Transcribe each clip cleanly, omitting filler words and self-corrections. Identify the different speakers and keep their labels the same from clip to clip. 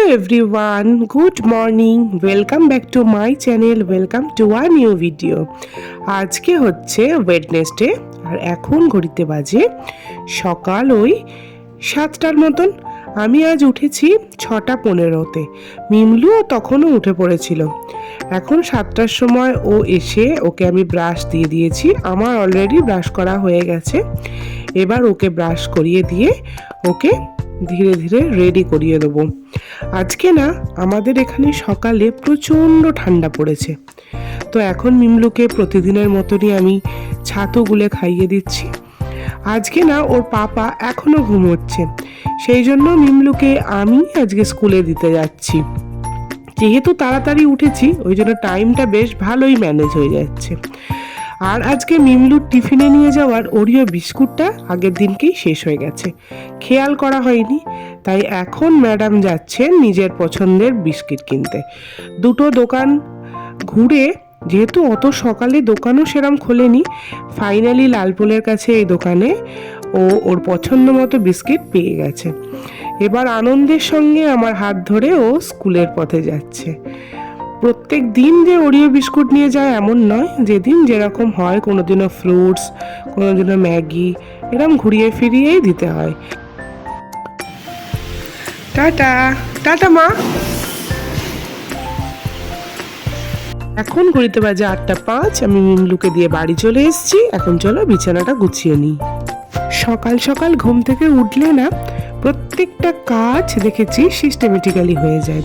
Speaker 1: everyone, good morning. Welcome back to my channel. Welcome to a new video. আজকে হচ্ছে Wednesday আর এখন ঘড়িতে বাজে সকাল ওই 7টার মতন। আমি আজ উঠেছি 6:15-তে। মিমলুও তখনও উঠে পড়েছিল। এখন 7টার সময় ও এসে ওকে আমি ব্রাশ দিয়ে দিয়েছি। আমার অলরেডি ব্রাশ করা হয়ে গেছে। এবার ওকে ব্রাশ করিয়ে দিয়ে ওকে ধীরে ধীরে রেডি করিয়ে দেবো। আজকে না আমাদের এখানে সকালে প্রচণ্ড ঠান্ডা পড়েছে, তো এখন মিমলুকে প্রতিদিনের মতনই আমি ছাতু গুলে খাইয়ে দিচ্ছি। আজকে না ওর পাপা এখনো ঘুমোচ্ছে, সেই জন্য মিমলুকে আমি আজকে স্কুলে দিতে যাচ্ছি। যেহেতু তাড়াতাড়ি উঠেছি ওই জন্য টাইমটা বেশ ভালোই ম্যানেজ হয়ে যাচ্ছে। আর আজকে মিমলুর টিফিনে নিয়ে যাওয়ার ওরিও বিস্কুটটা আগের দিনকেই শেষ হয়ে গেছে, খেয়াল করা হয়নি। তাই এখন ম্যাডাম যাচ্ছেন নিজের পছন্দের বিস্কিট কিনতে। দুটো দোকান ঘুরে, যেহেতু অত সকালে দোকানও সেরম খোলেনি, ফাইনালি লালপুলের কাছে এই দোকানে ও ওর পছন্দ মতো বিস্কিট পেয়ে গেছে। এবার আনন্দের সঙ্গে আমার হাত ধরে ও স্কুলের পথে যাচ্ছে। প্রত্যেক দিন যে ওরিও বিস্কুট নিয়ে যায় এমন নয়, যেদিন যেরকম হয়, কোনোদিনও ফ্রুটস, কোনোদিনও ম্যাগি, এরকম ঘুরিয়ে ফিরিয়েই দিতে হয়। টাটা টাটা মা। এখন ঘড়িতে বাজে 8:05। আমি মিমলুকে দিয়ে বাড়ি চলে এসেছি। এখন চলো বিছানাটা গুছিয়ে নিই। সকাল সকাল ঘুম থেকে উঠলে না প্রত্যেকটা কাজ দেখেছি সিস্টেমেটিক্যালি হয়ে যায়।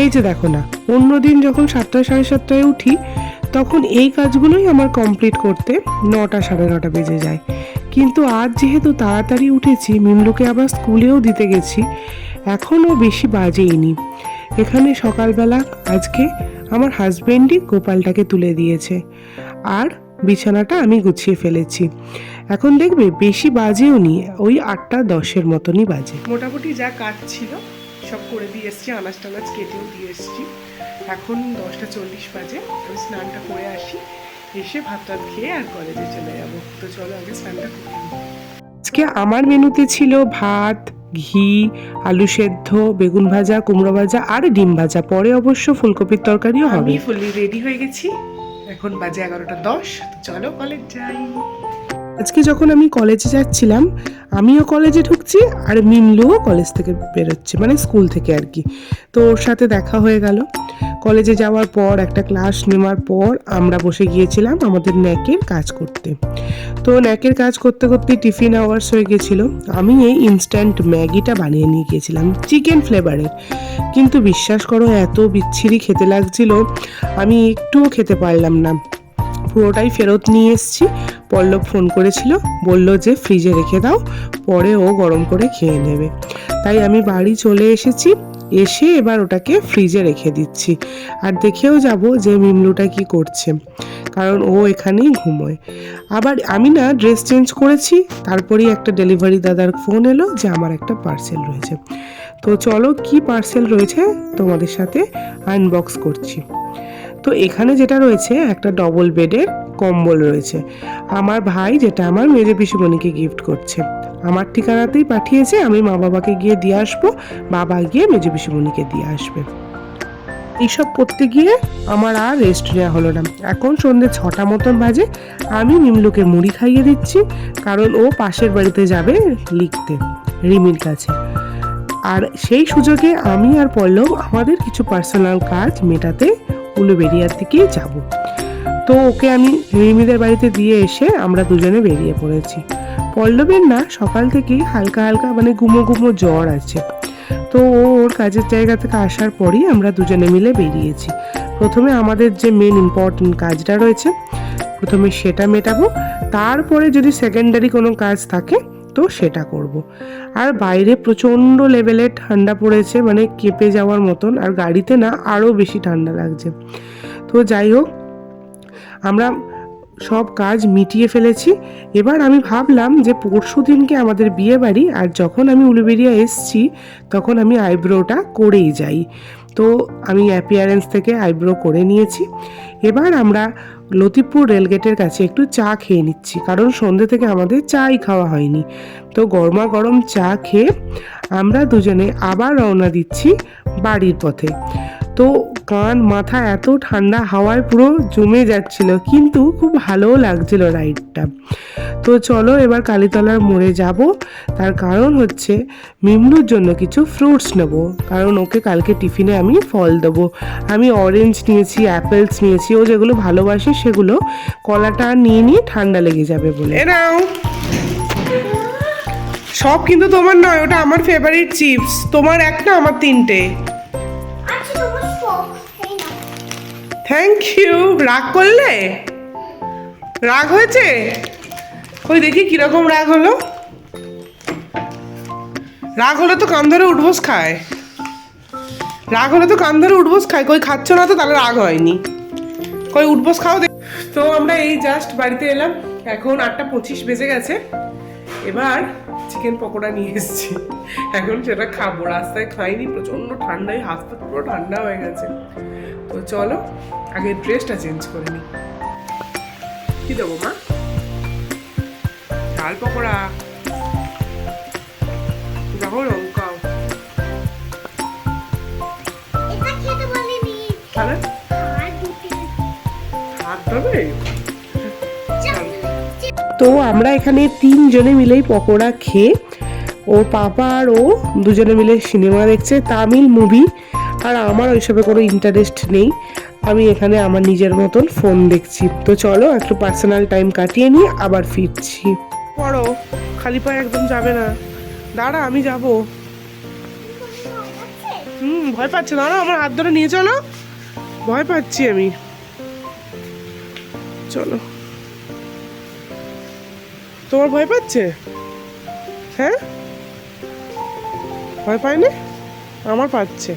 Speaker 1: এই যে দেখো না, অন্যদিন যখন 7টা 7:30 উঠি তখন এই কাজগুলোই আমার কমপ্লিট করতে 9টা 9:30 বেজে যায়। কিন্তু আজ যেহেতু তাড়াতাড়ি উঠেছি, মিমলুকে আবার স্কুলেও দিতে গেছি, এখনও বেশি বাজেইনি। এখানে সকালবেলা আজকে আমার হাজবেন্ডই গোপালটাকে তুলে দিয়েছে আর বিছানাটা আমি গুছিয়ে ফেলেছি। এখন দেখবে বেশি বাজেও নি, ওই 8:10 মতনই বাজে। মোটামুটি যা কাজ ছিল সব করে দিয়ে এসছি, আনাজ টানাজ কেটেও দিয়ে এসছি। এখন 10:40 বাজে। আমি স্নানটা করে আসি, এসে ভাত টাত খেয়ে আর কলেজে চলে যাবো। তো চলো আগে স্নানটা করে নিই। আজকে আমার মেনুতে ছিল ভাত, ঘি, আলু সেদ্ধ, বেগুন ভাজা, কুমড়ো ভাজা আর ডিম ভাজা। পরে অবশ্য ফুলকপির তরকারিও হবে। আমি ফুললি রেডি হয়ে গেছি। এখন বাজে 11:10। তো চলো কলেজ যাই। আজকে যখন আমি কলেজে যাচ্ছিলাম, আমিও কলেজে ঢুকছি আর মিমলুও কলেজ থেকে বেরোচ্ছে, মানে স্কুল থেকে আর কি। তো ওর সাথে দেখা হয়ে গেল। কলেজে যাওয়ার পর একটা ক্লাস নেওয়ার পর আমরা বসে গিয়েছিলাম আমাদের ন্যাকের কাজ করতে। তো ন্যাকের কাজ করতে করতে টিফিন আওয়ার্স হয়ে গেছিল। আমি এই ইনস্ট্যান্ট ম্যাগিটা বানিয়ে নিয়ে গিয়েছিলাম চিকেন ফ্লেভারের, কিন্তু বিশ্বাস করো এত বিচ্ছিরি খেতে লাগছিল, আমি একটুও খেতে পারলাম না। পুরোটাই ফেরত নিয়ে এসেছি। পল্লব ফোন করেছিল, বলল যে ফ্রিজে রেখে দাও, পরে ও গরম করে খেয়ে নেবে। তাই আমি বাড়ি চলে এসেছি, এসে এবার ওটাকে ফ্রিজে রেখে দিচ্ছি। আর দেখেও যাব যে মিমলুটা কি করছে, কারণ ও এখানেই ঘুমোয়। আবার আমি না ড্রেস চেঞ্জ করেছি, তারপরেই একটা ডেলিভারি দাদার ফোন এলো যে আমার একটা পার্সেল রয়েছে। তো চলো কি পার্সেল রয়েছে তোমাদের সাথে আনবক্স করছি। তো এখানে যেটা রয়েছে একটা ডবল বেডের কম্বল রয়েছে। আমার ভাই যেটা আমার মেজে পিসিমণিকে গিফট করছে, আমার ঠিকানাতেই পাঠিয়েছে। আমি মা বাবাকে গিয়ে দিয়ে আসবো, বাবা গিয়ে মেজে পিসিমণিকে দিয়ে আসবে। এইসব করতে গিয়ে আমার আর রেস্ট নেওয়া হলো না। এখন সন্ধ্যে 6টা মতন বাজে। আমি মিমলুকে মুড়ি খাইয়ে দিচ্ছি, কারণ ও পাশের বাড়িতে যাবে লিখতে রিমির কাছে। আর সেই সুযোগে আমি আর পল্লব আমাদের কিছু পার্সোনাল কাজ মেটাতে উলুবেড়িয়ার দিকেই যাব। তো ওকে আমি রিমিদের বাড়িতে দিয়ে এসে আমরা দুজনে বেরিয়ে পড়েছি। পল্লবের না সকাল থেকেই হালকা হালকা মানে গুমো গুমো জ্বর আছে। তো ও ওর কাজের জায়গা থেকে আসার পরই আমরা দুজনে মিলে বেরিয়েছি। প্রথমে আমাদের যে মেন ইম্পর্টেন্ট কাজটা রয়েছে, প্রথমে সেটা মেটাবো, তারপরে যদি সেকেন্ডারি কোনো কাজ থাকে তো সেটা করব। আর বাইরে প্রচণ্ড লেভেলের ঠান্ডা পড়েছে, মানে কেঁপে যাওয়ার মতন। আর গাড়িতে না আরও বেশি ঠান্ডা লাগছে। তো যাই হোক, আমরা সব কাজ মিটিয়ে ফেলেছি। এবার আমি ভাবলাম যে পরশু দিনকে আমাদের বিয়ে বাড়ি, আর যখন আমি উলুবেড়িয়া এসছি তখন আমি আইব্রোটা করেই যাই। তো আমি অ্যাপিয়ারেন্স থেকে আইব্রো করে নিয়েছি। এবার আমরা লতিপুর রেলগেটের কাছে একটু চা খেয়ে নিচ্ছি, কারণ সন্ধ্যে থেকে আমাদের চাই খাওয়া হয়নি। তো গরমা গরম চা খেয়ে আমরা দুজনে আবার রওনা দিচ্ছি বাড়ির পথে। তো কান মাথা এত ঠান্ডা হাওয়ায় পুরো জমে যাচ্ছিল, কিন্তু খুব ভালোও লাগছিল রাইডটা। তো চলো এবার কালীতলার মোড়ে যাব। তার কারণ হচ্ছে মিমলুর জন্য কিছু ফ্রুটস নেব, কারণ ওকে কালকে টিফিনে আমি ফল দেবো। আমি অরেঞ্জ নিয়েছি, অ্যাপেলস নিয়েছি, ও যেগুলো ভালোবাসে সেগুলো। কলাটা নিয়ে নিয়ে ঠান্ডা লেগে যাবে বলে। নাও, সব কিন্তু তোমার নয়, ওটা আমার ফেভারিট চিপস। তোমার একটা, আমার তিনটে। Thank you. রাগ করলে? রাগ হয়েছে? ওই দেখি কিরকম রাগ হলো। রাগ হলে তো কান ধরে উঠবোস খায়। রাগ হলে তো কান ধরে উঠবোস খায়। কই খাচ্ছ না তো, তাহলে রাগ হয়নি। কই উঠবোস খাও। তো আমরা এই জাস্ট বাড়িতে এলাম, এখন 8:25 বেজে গেছে। এবার চিকেন পকোড়া নিয়ে এসেছি, এখন সেটা খাবো। রাস্তায় খাইনি, প্রচন্ড ঠান্ডায় হাত পা পুরো ঠান্ডা হয়ে গেছে। তো চলো আগে ড্রেসটা চেঞ্জ করে নিই। কি দেবো মা? ডাল পকোড়া, দেখো লঙ্কাও। তাহলে হাত ধরবে? তো আমরা এখানে 3 জনে মিলেই পকোড়া খেয়ে, ওর পাপা আর ও দুজনে মিলে সিনেমা দেখছে, তামিল মুভি। আর আমার ওইসবে কোনো ইন্টারেস্ট নেই, আমি এখানে আমার নিজের মতন ফোন দেখছি। তো চলো একটু পার্সোনাল টাইম কাটিয়ে নিয়ে আবার ফিরছি। পড়ো, খালি পায়ে একদম যাবে না। দাঁড়া, আমি যাবো। ভয় পাচ্ছে? দাঁড়া, আমার হাত ধরে নিয়ে চলো। ভয় পাচ্ছি আমি। চলো। তোমার ভয় পাচ্ছে? হ্যাঁ, ভয় পায় না? আমার পাচ্ছে।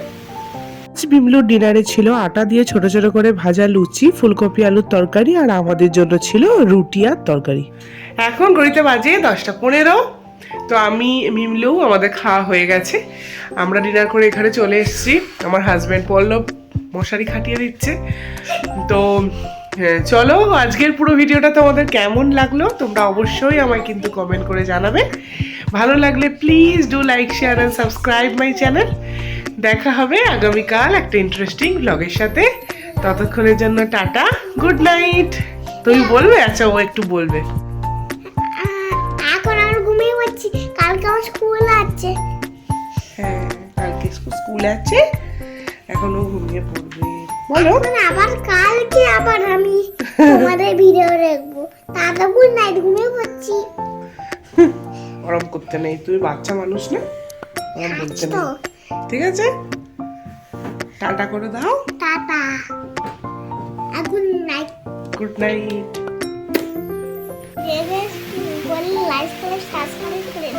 Speaker 1: বিমলুর ডিনারে ছিল আটা দিয়ে ছোট ছোট করে ভাজা লুচি, ফুলকপি আলুর তরকারি, আর আমাদের জন্য ছিল রুটি আর তরকারি। এখন ঘড়িতে বাজে 10:15। তো আমি মিমলু আমাদের খাওয়া হয়ে গেছে, আমরা ডিনার করে এখানে চলে এসেছি। আমার হাজব্যান্ড পল্লব মশারি খাটিয়ে দিচ্ছে। তো চলো, আজকের পুরো ভিডিওটা তোমাদের কেমন লাগলো তোমরা অবশ্যই আমায় কিন্তু কমেন্ট করে জানাবে। ভালো লাগলে please do like, share and subscribe my channel. দেখা হবে আগামীকাল একটা ইন্টারেস্টিং ব্লগের সাথে। ততক্ষণের জন্য টাটা, গুড নাইট। তুমি বলবে? আচ্ছা, ও একটু বলবে।
Speaker 2: এখন আমি ঘুমিয়ে পড়ছি, কালকে আমার স্কুল আছে।
Speaker 1: হ্যাঁ, কালকে স্কুল আছে, এখন ও ঘুমিয়ে পড়বে। বলো।
Speaker 2: আবার কালকে আবার আমি তোমাদের ভিডিও দেখবো। দাদা গুড নাইট, ঘুমিয়ে পড়ছি।
Speaker 1: ওরম করতে নেই, তুমি বাচ্চা মানুষ না, ওরম বলতে নেই। ঠিক আছে, টাটা করে দাও।
Speaker 2: Tata, good night.
Speaker 1: Good night.
Speaker 2: Like করে সাবস্ক্রাইব করে